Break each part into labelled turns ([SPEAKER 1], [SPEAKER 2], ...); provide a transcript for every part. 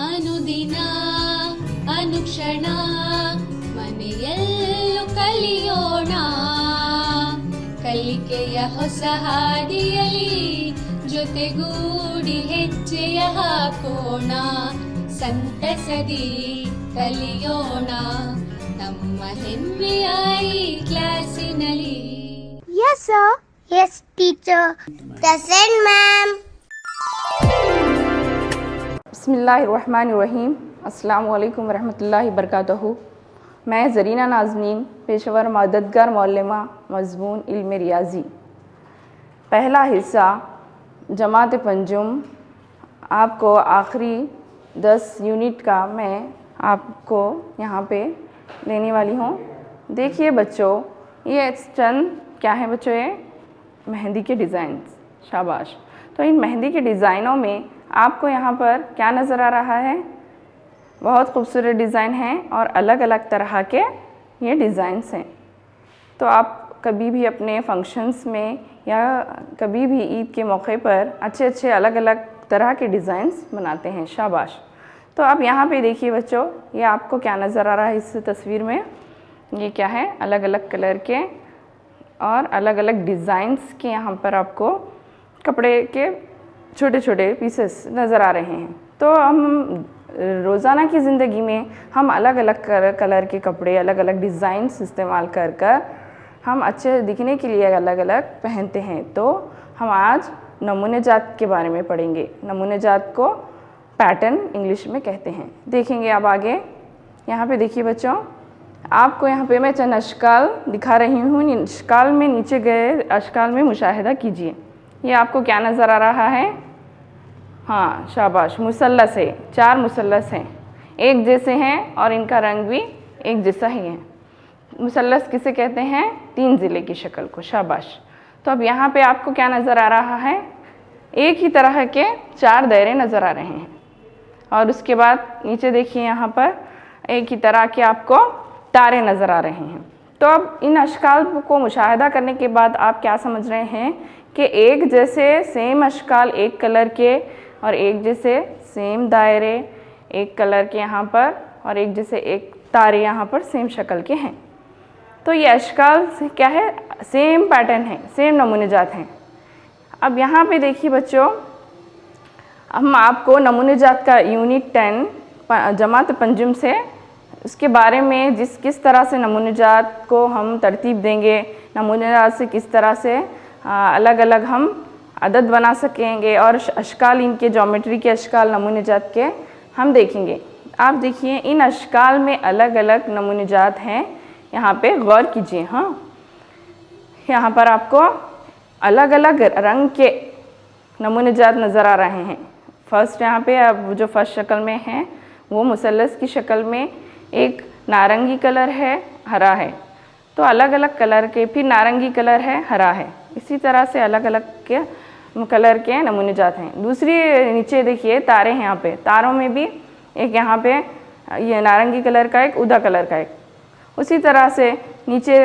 [SPEAKER 1] ಅನುದಿನ ಅನುಕ್ಷಣ ಮನೆಯಲ್ಲೂ ಕಲಿಯೋಣ, ಕಲಿಕೆಯ ಹೊಸ ಹಾದಿಯಲಿ ಜೊತೆಗೂಡಿ ಹೆಜ್ಜೆಯ ಹಾಕೋಣ, ಸಂತಸದಿ ಕಲಿಯೋಣ ನಮ್ಮ ಹೆಮ್ಮೆಯ ಈ ಕ್ಲಾಸಿನಲ್ಲಿ.
[SPEAKER 2] Yes sir. Yes teacher. Present ma'am.
[SPEAKER 3] बिस्मिल्लाहिर्रहमानिर्रहीम। अस्सलामु अलैकुम वरहमतुल्लाहि वबरकातुहू। मैं ज़रीना नाज़नीन, पेशेवर मददगार मौलमा, मज़मून इल्म रियाज़ी। पहला हिस्सा जमात पंजुम, आपको आखिरी 10 यूनिट का मैं आपको यहाँ पे लेने वाली हूँ। देखिए बच्चों, ये चंद क्या है बच्चों, ये मेहंदी के डिज़ाइन। शाबाश। तो इन मेहंदी के डिज़ाइनों में आपको यहाँ पर क्या नज़र आ रहा है? बहुत खूबसूरत डिज़ाइन हैं और अलग अलग तरह के ये डिज़ाइंस हैं। तो आप कभी भी अपने फंक्शंस में या कभी भी ईद के मौके पर अच्छे अच्छे अलग अलग तरह के डिज़ाइंस बनाते हैं। शाबाश। तो अब यहाँ पे देखिए बच्चों, ये आपको क्या नज़र आ रहा है इस तस्वीर में? ये क्या है? अलग अलग कलर के और अलग अलग डिज़ाइंस के यहाँ पर आपको कपड़े के छोटे छोटे पीसेस नज़र आ रहे हैं। तो हम रोज़ाना की ज़िंदगी में हम अलग अलग कलर के कपड़े, अलग अलग डिज़ाइंस इस्तेमाल कर कर हम अच्छे दिखने के लिए अलग अलग पहनते हैं। तो हम आज नमूने जात के बारे में पढ़ेंगे। नमूने जात को पैटर्न इंग्लिश में कहते हैं। देखेंगे अब आगे। यहाँ पे देखिए बच्चों, आपको यहाँ पे मैं चंद अश्काल दिखा रही हूँ। अश्काल में नीचे गए अश्काल में मुशाहिदा कीजिए। ये आपको क्या नज़र आ रहा है? हाँ शाबाश, मुसल्लस है। 4 मुसल्लस हैं, एक जैसे हैं और इनका रंग भी एक जैसा ही है। मुसल्लस किसे कहते हैं? 3 ज़िले की शक्ल को। शाबाश। तो अब यहाँ पे आपको क्या नज़र आ रहा है? एक ही तरह के 4 दायरे नज़र आ रहे हैं और उसके बाद नीचे देखिए, यहाँ पर एक ही तरह के आपको तारे नज़र आ रहे हैं। तो अब इन अश्काल को मुशाहिदा करने के बाद आप क्या समझ रहे हैं कि एक जैसे सेम अश्काल एक कलर के और एक जैसे सेम दायरे एक कलर के यहाँ पर और एक जैसे एक तारे यहाँ पर सेम शक्ल के हैं। तो ये अश्काल क्या है? सेम पैटर्न है, सेम नमूने जात हैं। अब यहाँ पे देखिए बच्चों, हम आपको नमूने जात का यूनिट 10 जमात पंजुम से उसके बारे में किस तरह से नमूने जात को हम तरतीब देंगे, नमूने जात से किस तरह से अलग अलग हम अदद बना सकेंगे और अश्काल, इनके ज्योमेट्री के अश्काल नमूने जात के हम देखेंगे। आप देखिए, इन अश्काल में अलग अलग नमूने जात हैं। यहाँ पे गौर कीजिए। हाँ, यहाँ पर आपको अलग अलग रंग के नमूने जात नज़र आ रहे हैं। फर्स्ट यहाँ पे अब जो फर्स्ट शक्ल में है वो मुसल्लस की शक्ल में एक नारंगी कलर है, हरा है। तो अलग अलग कलर के, फिर नारंगी कलर है, हरा है। इसी तरह से अलग अलग के कलर के नमूने जात हैं। दूसरी नीचे देखिए तारे हैं। यहाँ पे तारों में भी एक यहाँ पे ये नारंगी कलर का एक, उदा कलर का एक। उसी तरह से नीचे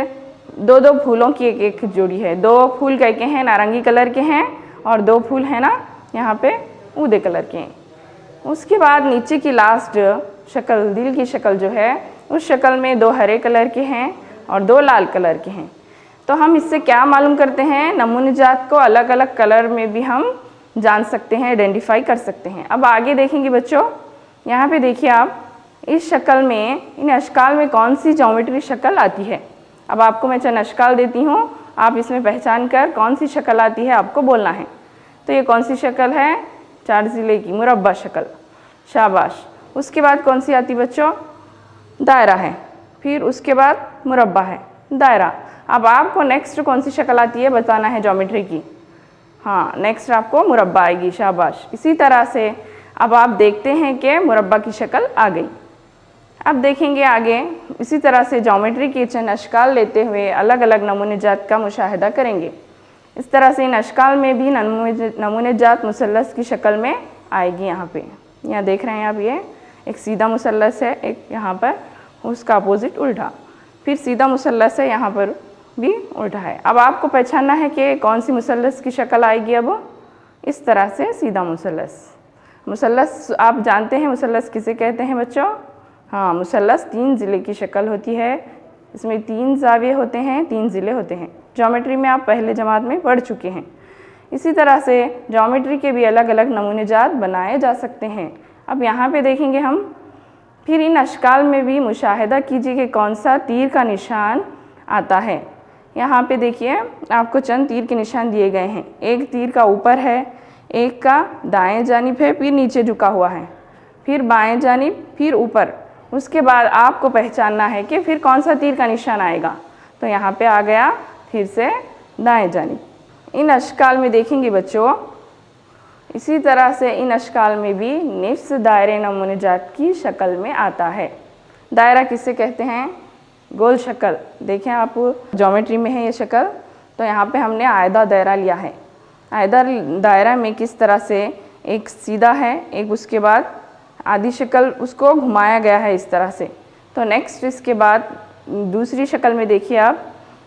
[SPEAKER 3] 2 फूलों की एक जोड़ी है। 2 फूल कह के हैं नारंगी कलर के हैं और 2 फूल हैं ना यहाँ पे उदे कलर के हैं। उसके बाद नीचे की लास्ट शक्ल, दिल की शक्ल जो है, उस शक्ल में 2 हरे कलर के हैं और 2 लाल कलर के हैं। तो हम इससे क्या मालूम करते हैं? नमूने जात को अलग अलग कलर में भी हम जान सकते हैं, आइडेंटिफाई कर सकते हैं। अब आगे देखेंगे बच्चों, यहाँ पे देखिए आप इस शक्ल में, इन अश्काल में कौन सी ज्योमेट्री शक्ल आती है। अब आपको मैं चंद अश्काल देती हूँ, आप इसमें पहचान कर कौन सी शक्ल आती है आपको बोलना है। तो ये कौन सी शक्ल है? 4 ज़िले की मुरब्बा शक्ल। शाबाश। उसके बाद कौन सी आती बच्चों? दायरा है। फिर उसके बाद मुरब्बा है, दायरा। अब आपको नेक्स्ट कौन सी शक्ल आती है बताना है ज्योमेट्री की। हाँ, नेक्स्ट आपको मुरब्बा आएगी। शाबाश। इसी तरह से अब आप देखते हैं कि मुरब्बा की शक्ल आ गई। अब देखेंगे आगे, इसी तरह से ज्योमेट्री के चंद अश्काल लेते हुए अलग अलग नमूने जात का मुशाहिदा करेंगे। इस तरह से इन अश्काल में भी नमूने जात मुसल्लस की शक्ल में आएगी। यहाँ पे यहाँ देख रहे हैं आप, ये एक सीधा मुसल्लस है, एक यहाँ पर उसका अपोजिट उल्टा, फिर सीधा मुसल्लस है, यहाँ पर भी उल्टा है। अब आपको पहचानना है कि कौन सी मुसल्लस की शक्ल आएगी। अब इस तरह से सीधा मुसल्लस। मुसल्लस आप जानते हैं मुसल्लस किसे कहते हैं बच्चों? हाँ, मुसल्लस 3 ज़िले की शक्ल होती है। इसमें 3 ज़ाविये होते हैं, 3 ज़िले होते हैं। ज्योमेट्री में आप पहले जमात में पढ़ चुके हैं। इसी तरह से ज्योमेट्री के भी अलग अलग नमूने जात बनाए जा सकते हैं। अब यहाँ पे देखेंगे हम, फिर इन अशकाल में भी मुशाहिदा कीजिए कि कौन सा तीर का निशान आता है। यहाँ पे देखिए आपको चंद तीर के निशान दिए गए हैं। एक तीर का ऊपर है, एक का दाएं जानिब है, फिर नीचे झुका हुआ है, फिर बाएं जानिब, फिर ऊपर। उसके बाद आपको पहचानना है कि फिर कौन सा तीर का निशान आएगा। तो यहाँ पे आ गया फिर से दाएं जानिब। इन अशकाल में देखेंगे बच्चों, इसी तरह से इन अशकाल में भी निफ्स दायरे नमूने जात की शक्ल में आता है। दायरा किसे कहते हैं? गोल शक्ल। देखें आप ज्योमेट्री में है ये शक्ल, तो यहाँ पे हमने आयदा दायरा लिया है। आयदा दायरा में किस तरह से एक सीधा है, एक उसके बाद आधी शक्ल उसको घुमाया गया है इस तरह से। तो नेक्स्ट इसके बाद दूसरी शक्ल में देखिए आप,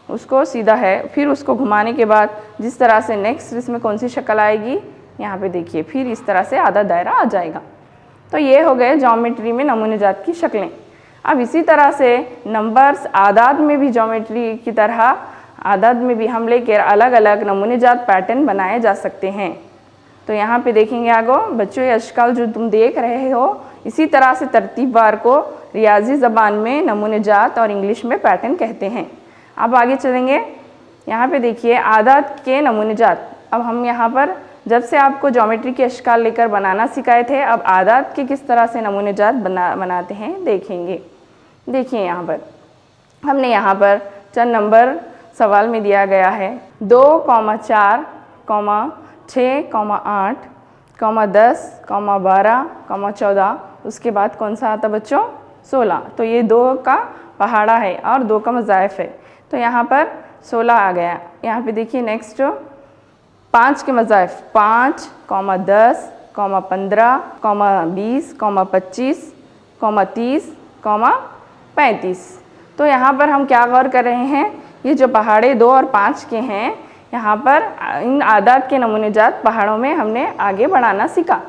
[SPEAKER 3] उसको सीधा है, फिर उसको घुमाने के बाद जिस तरह से नेक्स्ट इसमें कौन सी शक्ल आएगी, यहाँ पे देखिए, फिर इस तरह से आधा दायरा आ जाएगा। तो ये हो गए ज्योमेट्री में नमूने जात की शक्लें। अब इसी तरह से नंबर्स आदाद में भी ज्योमेट्री की तरह आदाद में भी हम लेकर अलग अलग नमूने जात पैटर्न बनाए जा सकते हैं। तो यहाँ पे देखेंगे आगो बच्चों, ये अशकाल जो तुम देख रहे हो, इसी तरह से तरतीबवार को रियाजी ज़बान में नमूने जात और इंग्लिश में पैटर्न कहते हैं। अब आगे चलेंगे। यहाँ पे देखिए आदाद के नमूने जात। अब हम यहाँ पर जब से आपको ज्योमेट्री के अशकाल लेकर बनाना सिखाए थे, अब आदाद के किस तरह से नमूने जात बनाते हैं देखेंगे। देखिए यहाँ पर हमने यहाँ पर चंद नंबर सवाल में दिया गया है 2, 4, 6, 8, 10, 12, 14। उसके बाद कौन सा आता बच्चों? 16। तो ये 2 का पहाड़ा है और 2 का मज़ाइफ है, तो यहाँ पर 16 आ गया। यहाँ पे देखिए नेक्स्ट 5 के मज़ाइफ 5, 10, 15, 20, 25, 30, 35। तो यहाँ पर हम क्या गौर कर रहे हैं, ये जो पहाड़े 2 और 5 के हैं, यहाँ पर इन आदाद के नमूने जात पहाड़ों में हमने आगे बढ़ाना सीखा।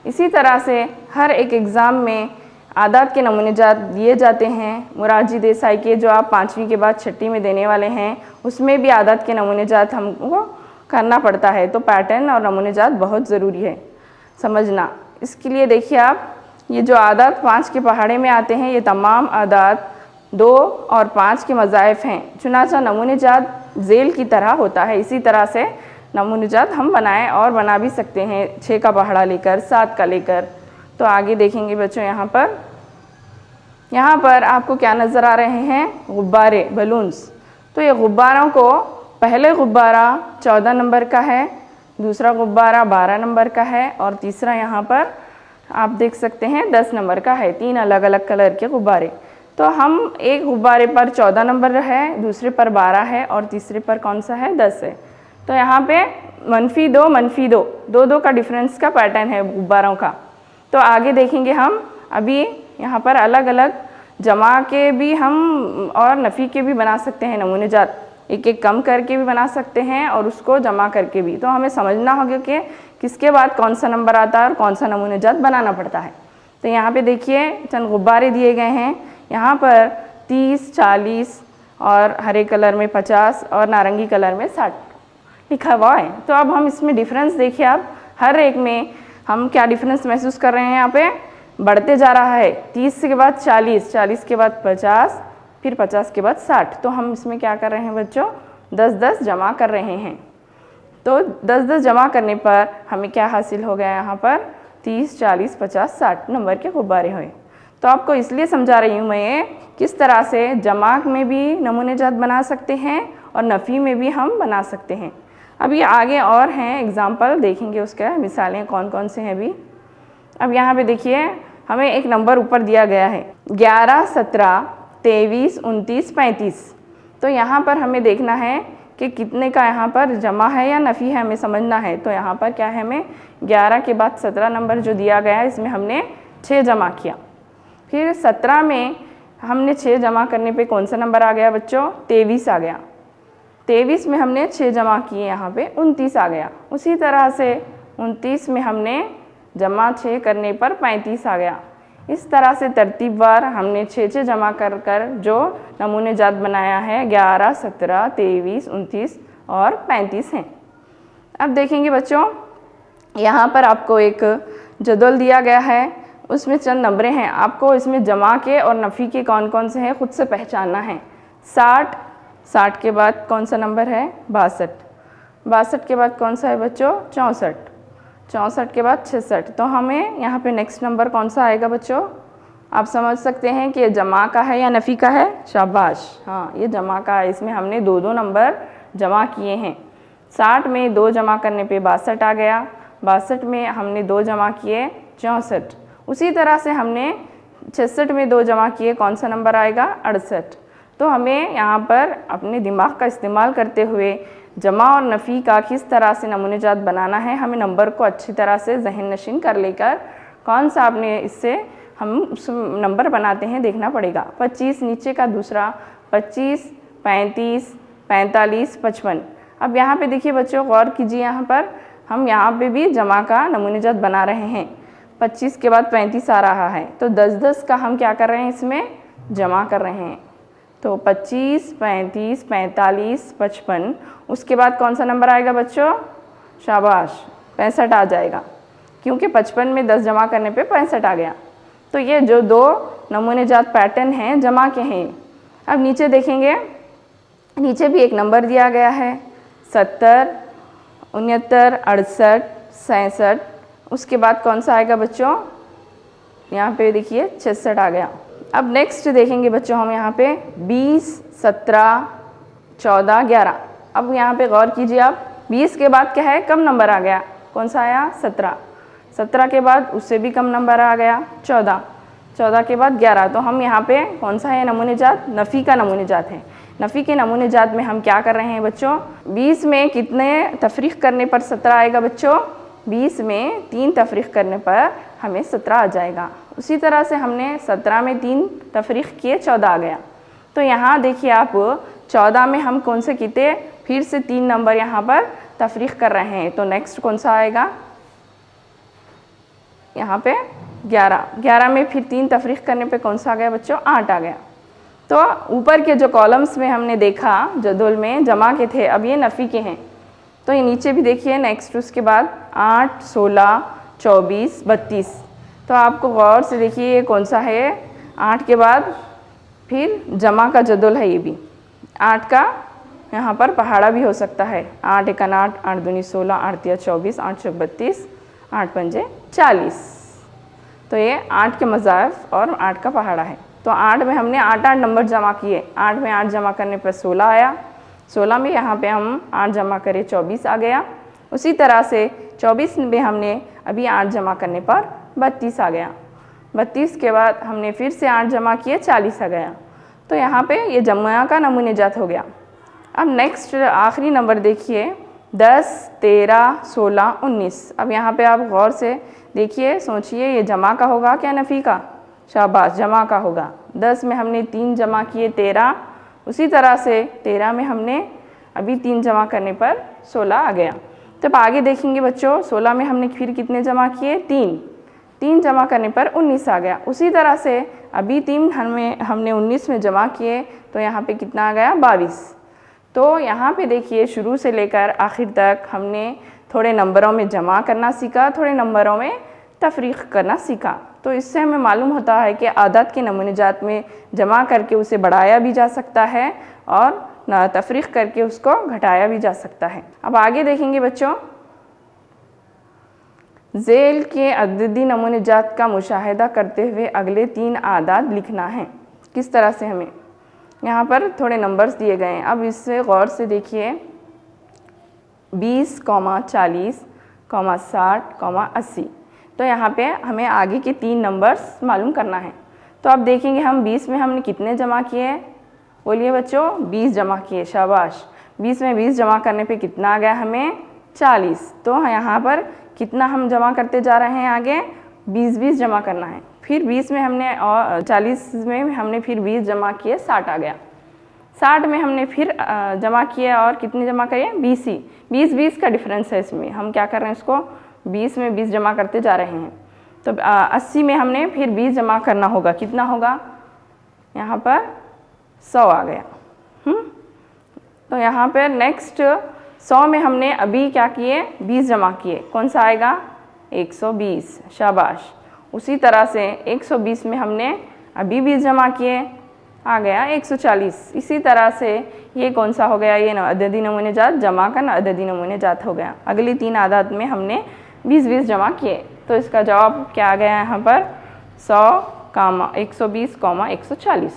[SPEAKER 3] इसी तरह से हर एक एग्ज़ाम में आदाद के नमूने जात दिए जाते हैं। मुरारजी देसाई के जो आप 5वीं के बाद 6ठी में देने वाले हैं, उसमें भी आदाद के नमूने जात हमको करना पड़ता है। तो पैटर्न और नमूने जात बहुत ज़रूरी है समझना। इसके लिए देखिए आप, ये जो आदाद 5 के पहाड़े में आते हैं, ये तमाम आदाद 2 और 5 के मज़ाइफ हैं। चुनाचा नमूने जात झेल की तरह होता है। इसी तरह से नमूने जात हम बनाएं और बना भी सकते हैं, 6 का पहाड़ा लेकर, 7 का लेकर। तो आगे देखेंगे बच्चों, यहाँ पर आपको क्या नज़र आ रहे हैं? गुब्बारे, बलून्स। तो ये गुब्बारों को, पहले गुब्बारा 14 नंबर का है, दूसरा गुब्बारा 12 नंबर का है और तीसरा यहाँ पर आप देख सकते हैं 10 नंबर का है। 3 अलग अलग कलर के गुब्बारे। तो हम एक गुब्बारे पर 14 नंबर है, दूसरे पर 12 है और तीसरे पर कौन सा है? 10 है। तो यहाँ पे -2, -2, 2 का डिफरेंस का पैटर्न है गुब्बारों का। तो आगे देखेंगे हम, अभी यहाँ पर अलग अलग जमा के भी हम और नफ़ी के भी बना सकते हैं नमूने जात। एक एक कम करके भी बना सकते हैं और उसको जमा करके भी। तो हमें समझना होगा कि किसके बाद कौन सा नंबर आता है और कौन सा नमूने जात बनाना पड़ता है। तो यहाँ पे देखिए चंद गुब्बारे दिए गए हैं। यहाँ पर 30, 40 और हरे कलर में 50 और नारंगी कलर में 60 लिखा हुआ है। तो अब हम इसमें डिफरेंस देखिए, आप हर एक में हम क्या डिफरेंस महसूस कर रहे हैं। यहाँ पे बढ़ते जा रहा है, 30 के बाद 40, 40 के बाद 50, फिर 50 के बाद 60। तो हम इसमें क्या कर रहे हैं बच्चों? 10-10 जमा कर रहे हैं। तो 10-10 जमा करने पर हमें क्या हासिल हो गया? यहाँ पर 30, 40, 50, 60 नंबर के गुब्बारे हुए। तो आपको इसलिए समझा रही हूँ मैं किस तरह से जमा में भी नमूने जात बना सकते हैं और नफ़ी में भी हम बना सकते हैं। अब ये आगे और हैं एग्जाम्पल देखेंगे, उसका मिसालें कौन कौन से हैं भी। अब यहाँ पे देखिए हमें एक नंबर ऊपर दिया गया है 11, 17, 23, 29, 35। तो यहाँ पर हमें देखना है कि कितने का यहाँ पर जमा है या नफ़ी है, हमें समझना है। तो यहाँ पर क्या है, हमें 11 के बाद 17 नंबर जो दिया गया है, इसमें हमने 6 जमा किया। फिर 17 में हमने 6 जमा करने पे कौन सा नंबर आ गया बच्चों? 23 आ गया। 23 में हमने 6 जमा किए, यहाँ पे 29 आ गया। उसी तरह से 29 में हमने जमा 6 करने पर 35 आ गया। इस तरह से तरतीबवार हमने 6 जमा कर कर जो नमूने जात बनाया है 11, 17, 23, 29 और 35 हैं। अब देखेंगे बच्चों, यहाँ पर आपको एक जदवल दिया गया है, उसमें चंद नंबरें हैं। आपको इसमें जमा के और नफ़ी के कौन कौन से हैं खुद से पहचानना है। 60 के बाद कौन सा नंबर है? 62 के बाद कौन सा है बच्चों? 64 के बाद 66। तो हमें यहाँ पे नेक्स्ट नंबर कौन सा आएगा बच्चों? आप समझ सकते हैं कि ये जमा का है या नफ़ी का है। शाबाश, हाँ ये जमा का है। इसमें हमने 2 नंबर जमा किए हैं। 60 में 2 जमा करने पे 62 आ गया। 62 में हमने 2 जमा किए 64। उसी तरह से हमने 66 में 2 जमा किए, कौन सा नंबर आएगा? 68। तो हमें यहाँ पर अपने दिमाग का इस्तेमाल करते हुए जमा और नफ़ी का किस तरह से नमूने जात बनाना है, हमें नंबर को अच्छी तरह से जहन नशीन कर लेकर कौन सा आपने इससे हम उस नंबर बनाते हैं देखना पड़ेगा। 25 नीचे का दूसरा, 25, 35, 45, 55। अब यहाँ पे देखिए बच्चों, गौर कीजिए, यहाँ पर हम यहाँ पे भी जमा का नमूने जात बना रहे हैं। 25 के बाद 35 आ रहा है, तो 10 का हम क्या कर रहे हैं? इसमें जमा कर रहे हैं। तो 25, 35, 45, 55। उसके बाद कौन सा नंबर आएगा बच्चों? शाबाश, 65 आ जाएगा, क्योंकि 55 में 10 जमा करने पे 65 आ गया। तो ये जो 2 नमूने जात पैटर्न हैं जमा के हैं। अब नीचे देखेंगे, नीचे भी एक नंबर दिया गया है 70, 69, 68, 67। उसके बाद कौन सा आएगा बच्चों? यहाँ पे देखिए 66 आ गया। अब नेक्स्ट देखेंगे बच्चों हम यहाँ पे 20, 17, 14, 11। अब यहाँ पे गौर कीजिए आप, 20 के बाद क्या है? कम नंबर आ गया, कौन सा आया? 17। 17 के बाद उससे भी कम नंबर आ गया 14। 14 के बाद 11। तो हम यहाँ पे कौन सा है नमूने जात? नफ़ी का नमूने जात है। नफ़ी के नमूने जात में हम क्या कर रहे हैं बच्चों? 20 में कितने तफरीक़ करने पर 17 आएगा बच्चों? 20 में 3 तफरीक़ करने पर हमें 17 आ जाएगा। उसी तरह से हमने 17 में 3 तफरीक़ किए, 14 आ गया। तो यहाँ देखिए आप, 14 में हम कौन से किए? फिर से 3 नंबर यहाँ पर तफरीक़ कर रहे हैं। तो नेक्स्ट कौन सा आएगा? यहाँ पे 11। 11 में फिर 3 तफरीक़ करने पे कौन सा आ गया बच्चों? 8 आ गया। तो ऊपर के जो कॉलम्स में हमने देखा जदवल में जमा के थे, अब ये नफ़ी के हैं। तो ये नीचे भी देखिए नेक्स्ट, उसके बाद 8, 16, 24, 32। तो आपको गौर से देखिए ये कौन सा है? 8 के बाद फिर जमा का जदवल है। ये भी 8 का यहाँ पर पहाड़ा भी हो सकता है। 8 1 8, 8 2 16, 8 3 24, 8 4 32, 8 5 40। तो ये 8 के मज़ाइफ और 8 का पहाड़ा है। तो 8 में हमने 8 नंबर जमा किए। 8 में 8 जमा करने पर 16 आया। 16 में यहाँ पे हम 8 जमा करें 24 आ गया। उसी तरह से 24 में हमने अभी 8 जमा करने पर 32 आ गया। 32 के बाद हमने फिर से 8 जमा किए, 40 आ गया। तो यहाँ पे ये जमा का नमूने जात हो गया। अब नेक्स्ट आखिरी नंबर देखिए 10, 13, 16, 19। अब यहाँ पे आप गौर से देखिए, सोचिए ये जमा का होगा क्या नफ़ी का? शाबाश, जमा का होगा। 10 में हमने 3 जमा किए 13। उसी तरह से 13 में हमने अभी 3 जमा करने पर 16 आ गया। तब आगे देखेंगे बच्चों, 16 में हमने फिर कितने जमा किए? 3 जमा करने पर 19 आ गया। उसी तरह से अभी 3 हमने 19 में जमा किए, तो यहाँ पे कितना आ गया? 22। तो यहाँ पे देखिए शुरू से लेकर आखिर तक हमने थोड़े नंबरों में जमा करना सीखा, थोड़े नंबरों में तफरीक़ करना सीखा। तो इससे हमें मालूम होता है कि आदत के नमूने जात में जमा करके उसे बढ़ाया भी जा सकता है और तफरीक़ करके उसको घटाया भी जा सकता है। अब आगे देखेंगे बच्चों, ज़ेल के अददी नमूने जात का मुशाहिदा करते हुए अगले 3 आदात लिखना है। किस तरह से? हमें यहाँ पर थोड़े नंबर्स दिए गए हैं। अब इससे गौर से देखिए 20, 40, 60, 80। तो यहाँ पे हमें आगे के 3 नंबर्स मालूम करना है। तो अब देखेंगे हम 20 में हमने कितने जमा किए? बोलिए बच्चों, 20 जमा किए। शाबाश। 20 में 20 जमा करने पे कितना आ गया हमें? 40। तो यहाँ पर कितना हम जमा करते जा रहे हैं? आगे 20 जमा करना है। फिर 20 में हमने और 40 में हमने फिर 20 जमा किए, 60 आ गया। 60 में हमने फिर जमा किए और कितने जमा करिए? 20 ही। 20 का डिफरेंस है इसमें। हम क्या कर रहे हैं? इसको 20 में 20 जमा करते जा रहे हैं। तो 80 में हमने फिर 20 जमा करना होगा, कितना होगा, यहाँ पर 100 आ गया। तो यहाँ पर नेक्स्ट 100 में हमने अभी क्या किए, 20 जमा किए, कौन सा आएगा, 120, शाबाश। उसी तरह से 120 में हमने अभी 20 जमा किए, आ गया 140। इसी तरह से ये कौन सा हो गया, ये अददी नमूने जात जमा का अददी नमूने जात हो गया। अगली 3 आदात में हमने 20-20 जमा किए, तो इसका जवाब क्या आ गया यहाँ पर, 100, 120, 140।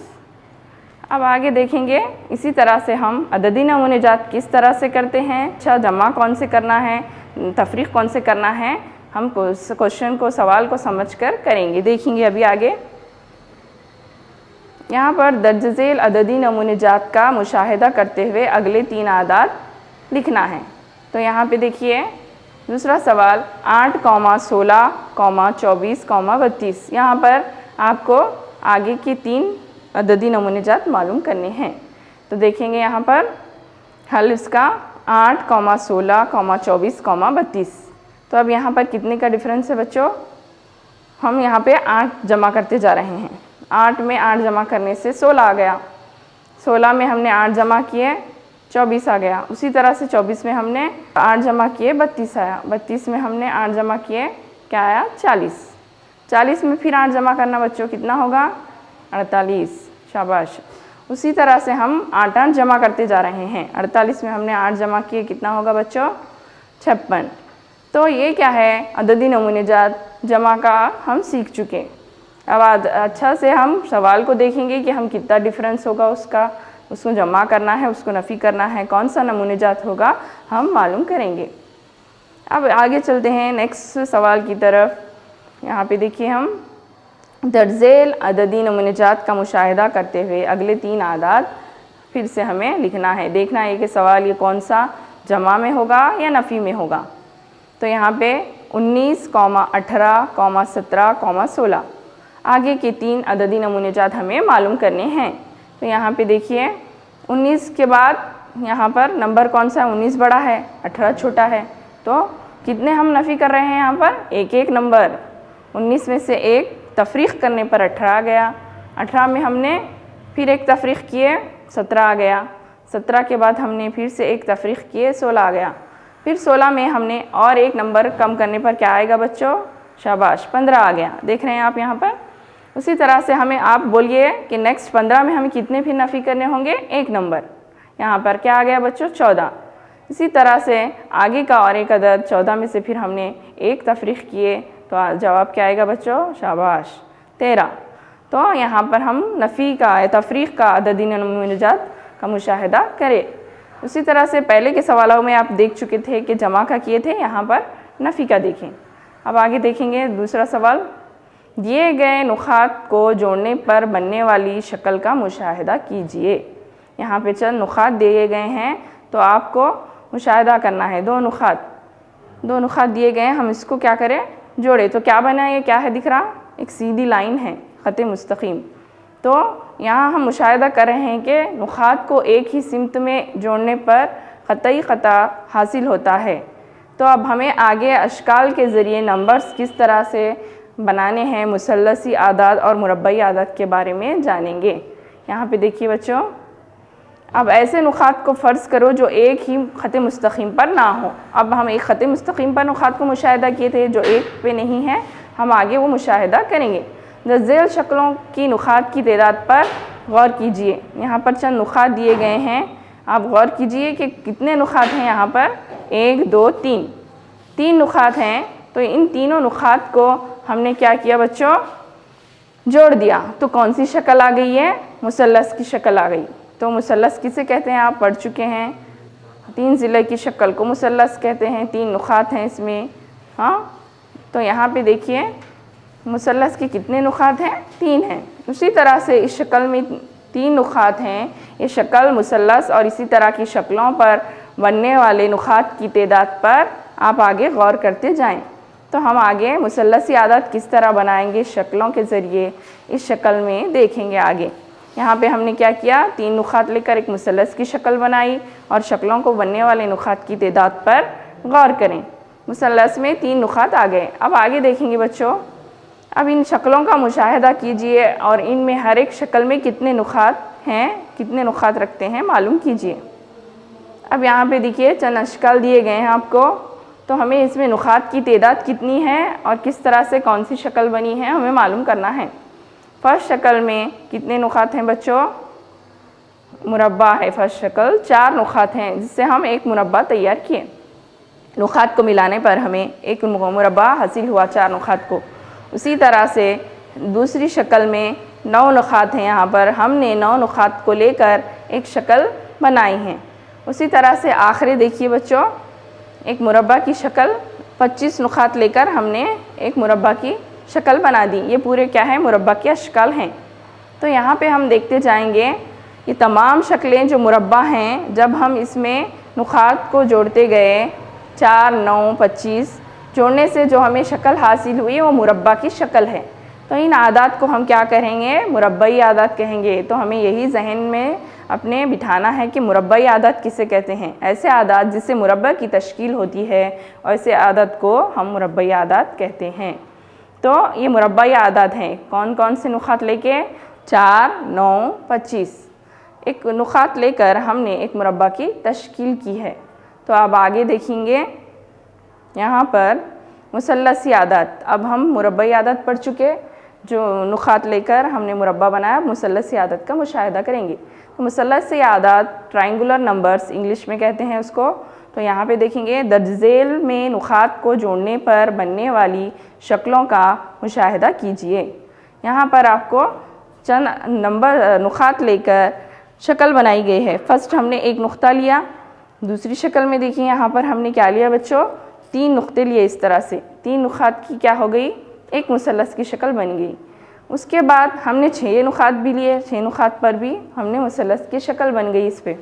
[SPEAKER 3] अब आगे देखेंगे इसी तरह से हम अददी नमूने जात किस तरह से करते हैं। अच्छा, जमा कौन से करना है, तफरीक कौन से करना है, हम क्वेश्चन को, सवाल को समझकर करेंगे, देखेंगे अभी आगे। यहाँ पर दर्ज झेल अददी नमूने जात का मुशाहिदा करते हुए अगले 3 आदात लिखना है। तो यहाँ पे देखिए दूसरा सवाल, 8, 16, 24, 32। यहाँ पर आपको आगे की 3 अददी नमूने जात मालूम करने हैं। तो देखेंगे यहाँ पर हल इसका 8, 16, 24, 32। तो अब यहाँ पर कितने का डिफरेंस है बच्चों, हम यहाँ पे 8 जमा करते जा रहे हैं। 8 में 8 जमा करने से 16 आ गया, 16 में हमने 8 जमा किए, 24 आ गया। उसी तरह से 24 में हमने 8 जमा किए, 32 आया। 32 में हमने 8 जमा किए, क्या आया, 40। 40 में फिर 8 जमा करना बच्चों, कितना होगा, 48, शाबाश। उसी तरह से हम 8 जमा करते जा रहे हैं। 48 में हमने 8 जमा किए, कितना होगा बच्चों, 56। तो ये क्या है, अददी नमूने जात जमा का हम सीख चुके। अब अच्छा से हम सवाल को देखेंगे कि हम कितना डिफरेंस होगा उसका, उसको जमा करना है, उसको नफ़ी करना है, कौन सा नमूने जात होगा हम मालूम करेंगे। अब आगे चलते हैं नेक्स्ट सवाल की तरफ। यहाँ पे देखिए हम दर्जेल अददी नमूने जात का मुशाहिदा करते हुए अगले 3 आदात फिर से हमें लिखना है। देखना है कि सवाल ये कौन सा जमा में होगा या नफ़ी में होगा। तो यहाँ पे 19, 18, 17, 16 आगे के 3 अददी नमूने जात हमें मालूम करने हैं। तो यहाँ पे देखिए 19 के बाद यहाँ पर नंबर कौन सा है, 19 बड़ा है, 18 छोटा है। तो कितने हम नफ़ी कर रहे हैं यहाँ पर, एक एक नंबर। 19 में से एक तफरीक़ करने पर 18 आ गया। 18 में हमने फिर एक तफरीक़ किए, 17 आ गया। 17 के बाद हमने फिर से एक तफरीक़ किए, 16 आ गया। फिर 16 में हमने और एक नंबर कम करने पर क्या आएगा बच्चों, शाबाश, 15 आ गया। देख रहे हैं आप यहाँ पर। उसी तरह से हमें आप बोलिए कि नेक्स्ट 15 में हमें कितने फिर नफ़ी करने होंगे, एक नंबर। यहाँ पर क्या आ गया बच्चों, 14। इसी तरह से आगे का और एक अदद 14 में से फिर हमने एक तफरीक़ किए, तो जवाब क्या आएगा बच्चों, शाबाश, 13। तो यहाँ पर हम नफ़ी का, तफरीक़ का अददी नमूने जात का मुशाहिदा करें। उसी तरह से पहले के सवालों में आप देख चुके थे कि जमा का किए थे, यहाँ पर नफ़ी का देखें। अब आगे देखेंगे दूसरा सवाल, दिए गए नुकात को जोड़ने पर बनने वाली शक्ल का मुशाहिदा कीजिए। यहाँ पे चंद नुकात दिए गए हैं, तो आपको मुशाहिदा करना है। दो नुकात दिए गए हैं, हम इसको क्या करें, जोड़े। तो क्या बना, ये क्या है दिख रहा, एक सीधी लाइन है, ख़त मुस्तकीम। तो यहाँ हम मुशाहिदा कर रहे हैं कि नुकात को एक ही सिमत में जोड़ने पर ख़तई ख़ता हासिल होता है। तो अब हमें आगे अशकाल के ज़रिए नंबर्स किस तरह से बनाने हैं, मुसल्लसी आदाद और मुरब्बई आदाद के बारे में जानेंगे। यहाँ पे देखिए बच्चों, अब ऐसे नुकात को फ़र्ज़ करो जो एक ही ख़त मुस्तकीम पर ना हो। अब हम एक ख़त मुस्तकीम पर नुकात को मुशाहिदा किए थे जो एक पे नहीं है, हम आगे वो मुशाहिदा करेंगे। ज़ेल शक्लों की नुकात की तादाद पर गौर कीजिए। यहाँ पर चंद नुकात दिए गए हैं, आप गौर कीजिए कि कितने नुकात हैं यहाँ पर, 1, 2, 3 नुकात हैं। तो इन तीनों नुकात को हमने क्या किया बच्चों, जोड़ दिया। तो कौन सी शक्ल आ गई है, मुसल्लस की शक्ल आ गई। तो मुसल्लस किसे कहते हैं, आप पढ़ चुके हैं, 3 ज़िले की शक्ल को मुसल्लस कहते हैं। 3 नुकात हैं इसमें, हाँ। तो यहाँ पे देखिए मुसल्लस के कितने नुकात हैं, 3 हैं। उसी तरह से इस शक्ल में 3 नुकात हैं। ये शक्ल मुसल्लस और इसी तरह की शक्लों पर बनने वाले नुकात की तादाद पर आप आगे गौर करते जाएं। तो हम आगे मुसल्लसी आदाद किस तरह बनाएंगे, शक्लों के ज़रिए इस शक्ल में देखेंगे आगे। यहाँ पे हमने क्या किया, 3 नुकात लेकर एक मुसल्लस की शक्ल बनाई और शक्लों को बनने वाले नुकात की तादाद पर गौर करें। मुसल्लस में 3 नुकात आ गए। अब आगे देखेंगे बच्चों, अब इन शक्लों का मुशाहिदा कीजिए और इनमें हर एक शक्ल में कितने नुकात हैं, कितने नुकात रखते हैं मालूम कीजिए। अब यहाँ पे देखिए चंद अशकाल दिए गए हैं आपको, तो हमें इसमें नुकात की तादाद कितनी है और किस तरह से कौन सी शक्ल बनी है हमें मालूम करना है। फर्स्ट शक्ल में कितने नुकात हैं बच्चों? मुरब्बा है फर्स्ट शक्ल, 4 नुकात हैं, जिससे हम एक मुरब्बा तैयार किए। नुकात को मिलाने पर हमें एक मुरब्बा हासिल हुआ 4 नुकात को। उसी तरह से दूसरी शक्ल में 9 नुकात हैं, यहाँ पर हमने 9 नुकात को लेकर एक शक्ल बनाई है। उसी तरह से आखिरी देखिए बच्चों, एक मुरब्बा की शक्ल 25 नुकात लेकर हमने एक मुरब्बा की शक्ल बना दी। ये पूरे क्या है? मुरब्बा के अशकाल हैं। तो यहाँ पे हम देखते जाएंगे ये तमाम शक्लें जो मुरब्बा हैं, जब हम इसमें नुकात को जोड़ते गए 4, 9, 25 जोड़ने से जो हमें शक्ल हासिल हुई वो मुरब्बा की शक्ल है। तो इन आदात को हम क्या करेंगे? मुरब्बाई आदात कहेंगे। तो हमें यही जहन में अपने बिठाना है कि मुरब्बाई आदात किसे कहते हैं। ऐसे आदात जिससे मुरब्बा की तश्कील होती है, ऐसे आदात को हम मुरब्बाई आदात कहते हैं। तो ये मुरब्बाई आदात हैं, कौन कौन से नुकात लेके? 4, 9, 25 एक नुकात लेकर हमने एक मुरब्बा की तश्कील की है। तो अब आगे देखेंगे यहाँ पर मुसल्लसी आदात। अब हम मुरब्बाई आदात पढ़ चुके, जो नुकात लेकर हमने मुरब्बा बनाया। मुसल्लसी आदात का मुशाहिदा करेंगे। तो मुसल्लसी आदात ट्रायंगुलर नंबर्स इंग्लिश में कहते हैं उसको। तो यहाँ पे देखेंगे दर्जेल में नुकात को जोड़ने पर बनने वाली शक्लों का मुशाहिदा कीजिए। यहाँ पर आपको चंद नुकात लेकर शक्ल बनाई गई है। फर्स्ट हमने एक नुक्ता लिया। दूसरी शक्ल में देखिए यहाँ पर हमने क्या लिया बच्चों? 3 नुक्ते लिए। इस तरह से 3 नुकात की क्या हो गई? एक मुसल्लस की शक्ल बन गई। उसके बाद हमने 6 नुकात भी लिए। 6 नुकात पर भी हमने मुसल्लस की शक्ल बन गई इस पर।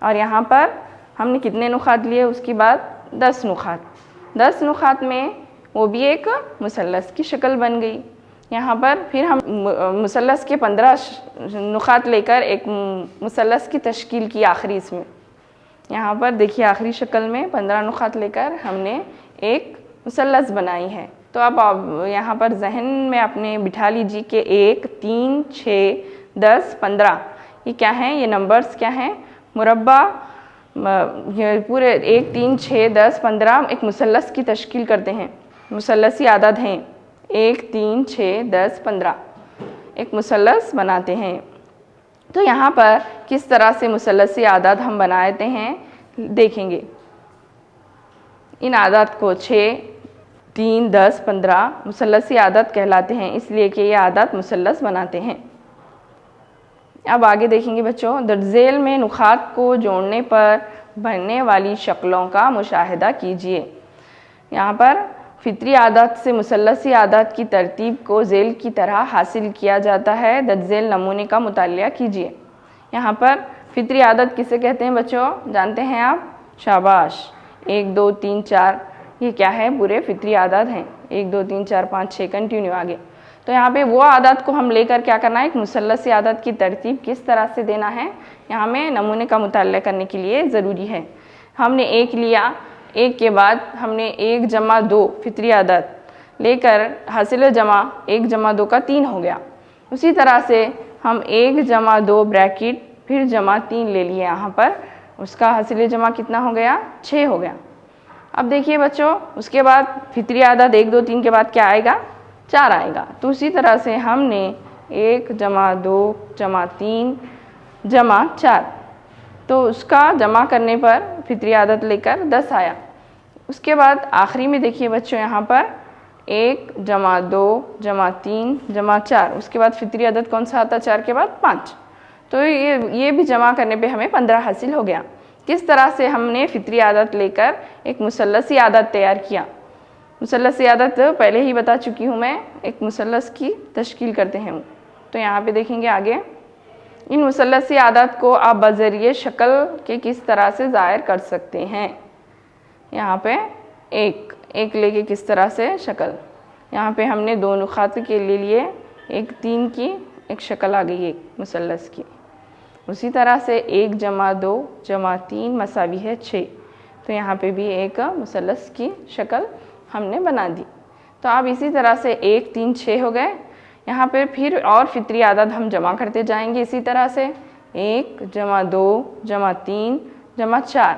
[SPEAKER 3] और यहाँ पर हमने कितने नुकात लिए? उसके बाद 10 नुकात। 10 नुकात में वो भी एक मुसल्लस की शक्ल बन गई। यहाँ पर फिर हम मुसल्लस के 15 नुकात लेकर एक मुसल्लस की तश्कील की आखिरी इसमें। यहाँ पर देखिए आखिरी शक्ल में 15 नुकात लेकर हमने एक मुसल्लस बनाई है। तो अब आप यहाँ पर जहन में अपने बिठा लीजिए कि 1, 3, 6, 10, 15 ये क्या हैं? ये नंबर्स क्या हैं? मुरब्बा ये पूरे 1, 3, 6, 10, 15 एक मुसल्लस की तश्कील करते हैं। मुसल्लसी आदत हैं 1, 3, 6, 10, 15 एक मुसल्लस बनाते हैं। तो यहाँ पर किस तरह से मुसल्लसी आदात हम बनाते हैं देखेंगे। इन आदात को 6, 3, 10, 15 मुसल्लसी आदात कहलाते हैं, इसलिए कि ये आदात मुसल्लस बनाते हैं। अब आगे देखेंगे बच्चों, दर्जेल में नुकात को जोड़ने पर बनने वाली शक्लों का मुशाहिदा कीजिए। यहाँ पर फितरी आदात से मुसल्लसी आदात की तरतीब को झेल की तरह हासिल किया जाता है। दर्जेल नमूने का मुतालिया कीजिए। यहाँ पर फितरी आदत किसे कहते हैं बच्चों? जानते हैं आप? शाबाश। 1, 2, 3, 4 ये क्या है? पूरे फितरी आदत हैं। 1, 2, 3, 4, 5, 6 कंटिन्यू आगे। तो यहाँ पे वो आदत को हम लेकर क्या करना है? एक मुसल्लसी आदत की तरतीब किस तरह से देना है, यहाँ में नमूने का मुतालिया करने के लिए ज़रूरी है। हमने 1 लिया, 1 के बाद हमने 1 जमा 2 फितरी आदत लेकर हासिल जमा 1 जमा 2 का 3 हो गया। उसी तरह से हम 1 जमा 2 ब्रैकेट फिर जमा 3 ले लिए। यहाँ पर उसका हासिल जमा कितना हो गया? 6 हो गया। अब देखिए बच्चों, उसके बाद फितरी आदत 1, 2, 3 के बाद क्या आएगा? 4 आएगा। तो उसी तरह से हमने 1 जमा 2 जमा 3 जमा 4, तो उसका जमा करने पर फितरी आदत लेकर 10 आया। उसके बाद आखिरी में देखिए बच्चों, यहाँ पर 1 जमा 2 जमा 3 जमा 4, उसके बाद फितरी आदत कौन सा आता? 4 के बाद 5। तो ये भी जमा करने पे हमें 15 हासिल हो गया। किस तरह से हमने फितरी आदत लेकर एक मुसल्लसी आदत तैयार किया। मुसल्लसी आदत पहले ही बता चुकी हूँ मैं, एक मुसल्लस की तश्कील करते हैं। तो यहाँ पे देखेंगे आगे, इन मुसल्लसी आदत को आप बज़रिए शक्ल के किस तरह से ज़ाहिर कर सकते हैं। यहाँ पे एक लेके किस तरह से शक्ल, यहाँ पे हमने 2 नुकात के लिए एक 3 की एक शक्ल आ गई एक मुसल्लस की। उसी तरह से 1 जमा 2 जमा 3 मसावी है 6, तो यहाँ पे भी एक मुसल्लस की शक्ल हमने बना दी। तो अब इसी तरह से 1 3 6 हो गए। यहाँ पे फिर और फितरी आदद हम जमा करते जाएंगे इसी तरह से 1 जमा 2 जमा 3 जमा 4।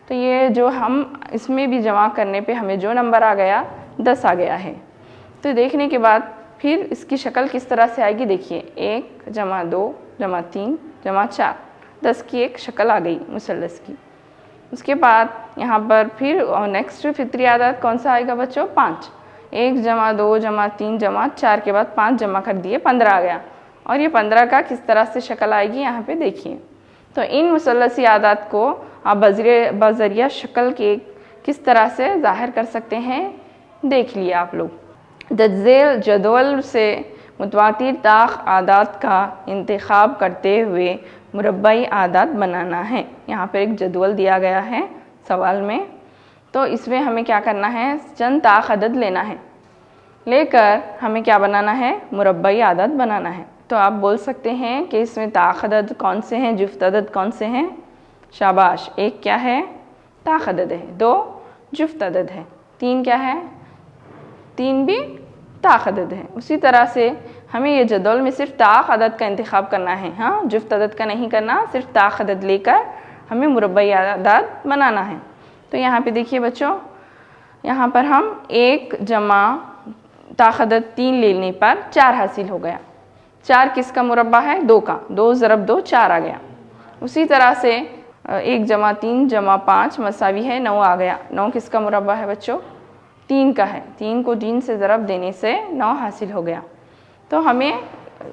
[SPEAKER 3] तो ये जो हम इसमें भी जमा करने पे हमें जो नंबर आ गया 10 आ गया है। तो देखने के बाद फिर इसकी शक्ल किस तरह से आएगी, देखिए 1 जमा 2 जमा 3 जमा 4, 10 की एक शक्ल आ गई मुसल्लस की। उसके बाद यहाँ पर फिर नेक्स्ट फितरी आदद कौन सा आएगा बच्चों, 5। 1 जमा 2 जमा 3 जमा 4 के बाद 5 जमा कर दिए, 15 आ गया। और ये 15 का किस तरह से शक्ल आएगी यहाँ पे देखिए। तो इन मुसल्लसी आदद को आप बजरिया शक्ल के किस तरह से ज़ाहिर कर सकते हैं देख लिया आप लोग। दर्जेल जदवल से मुतवातिर ताख आदात का इंतखाब करते हुए मुरब्बाई आदात बनाना है। यहाँ पर एक जदवल दिया गया है सवाल में, तो इसमें हमें क्या करना है, चंद ताख अदद लेना है, लेकर हमें क्या बनाना है, मुरब्बाई आदत बनाना है। तो आप बोल सकते हैं कि इसमें ताख अदद कौन से हैं, जुफ्त अदद कौन से हैं, शाबाश। 1 क्या है, ताख अदद है, 2 जुफ्त अदद है, 3 क्या है, 3 भी ताख अदद है। उसी तरह से हमें ये जदौल में सिर्फ ताख अदद का इंतखाब करना है, हाँ, जुफ्त अदद का नहीं करना, सिर्फ ताख अदद लेकर हमें मुरब्बाई आदत बनाना है। तो यहाँ पे देखिए बच्चों, यहाँ पर हम 1 जमा ताख अदद 3 लेने पर 4 हासिल हो गया। 4 किसका मुरब्बा है, 2 का, 2 ज़रब 2 4 आ गया। उसी तरह से 1 जमा 3 जमा 5 मसावी है 9 आ गया। 9 किसका मुरब्बा है बच्चों, 3 का है। 3 को 3 से ज़रब देने से 9 हासिल हो गया। तो हमें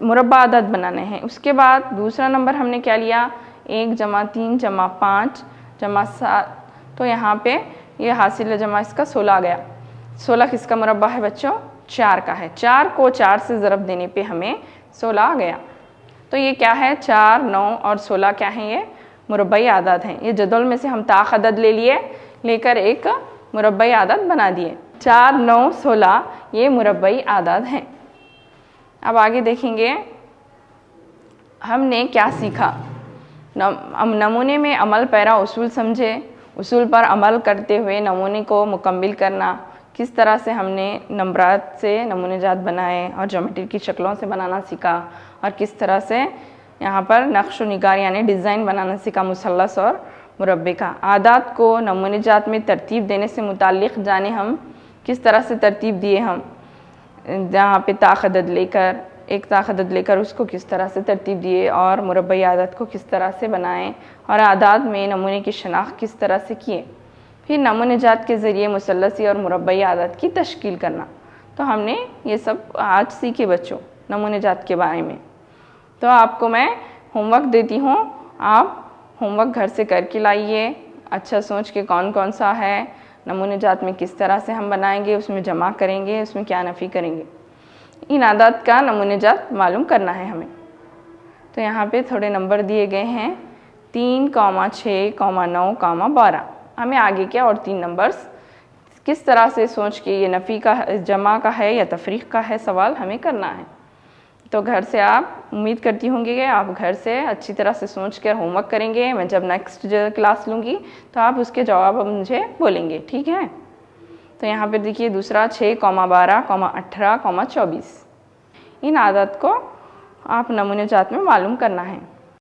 [SPEAKER 3] मुरब्बा आदत बनाने हैं। उसके बाद दूसरा नंबर हमने क्या लिया, 1 जमा 3 जमा 5 जमा 7। तो यहाँ पे ये हासिल जमा इसका 16 आ गया। 16 किसका मुरब्बा है बच्चों, 4 का है। 4 को 4 से ज़रब देने पे हमें 16 आ गया। तो ये क्या है, 4 9 और 16 क्या है, ये मुरब्बाई आदत हैं। ये जदौल में से हम ताख अदद ले लिए, लेकर एक मुरब्बाई आदत बना दिए। 4 9 16 ये मुरब्बाई आदत हैं। अब आगे देखेंगे हमने क्या सीखा। नमूने में अमल पैरा उसूल समझे, उसूल पर अमल करते हुए नमूने को मुकम्मिल करना। किस तरह से हमने नंबरात से नमूने जात बनाए और ज्योमेट्री की शक्लों से बनाना सीखा, और किस तरह से यहाँ पर नक्श व निगार यानी डिज़ाइन बनाना सीखा मुसल्लस और मुरब्बे का। आदात को नमूने जात में तरतीब देने से मुताल्लिक़ जाने हम किस तरह से तरतीब दिए, हम जहाँ पे ताख अदद लेकर, एक ताख अदद लेकर उसको किस तरह से तरतीब दिए, और मुरब्बाई आदत को किस तरह से बनाएं, और आदात में नमूने की शनाख्त किस तरह से किए। फिर नमूने जात के ज़रिए मुसल्लसी और मुरब्बाई आदत की तश्कील करना। तो हमने ये सब आज सीखे बच्चों नमूने जात के बारे में। तो आपको मैं होमवर्क देती हूँ, आप होमवर्क घर से करके लाइए, अच्छा सोच के कौन कौन सा है, नमूने जात में किस तरह से हम बनाएंगे, उसमें जमा करेंगे, उसमें क्या नफ़ी करेंगे, इन आदात का नमूने जात मालूम करना है हमें। तो यहाँ पे थोड़े नंबर दिए गए हैं, 3, 6, 9, 12। हमें आगे के और 3 नंबर्स किस तरह से सोच के ये नफ़ी का, जमा का है या तफरीक़ का है सवाल हमें करना है। तो घर से आप उम्मीद करती होंगी कि आप घर से अच्छी तरह से सोच कर होमवर्क करेंगे। मैं जब नेक्स्ट क्लास लूँगी तो आप उसके जवाब मुझे बोलेंगे, ठीक है। तो यहाँ पे देखिए दूसरा 6, 12, 18, 24 इन आदत को आप नमूने जात में मालूम करना है।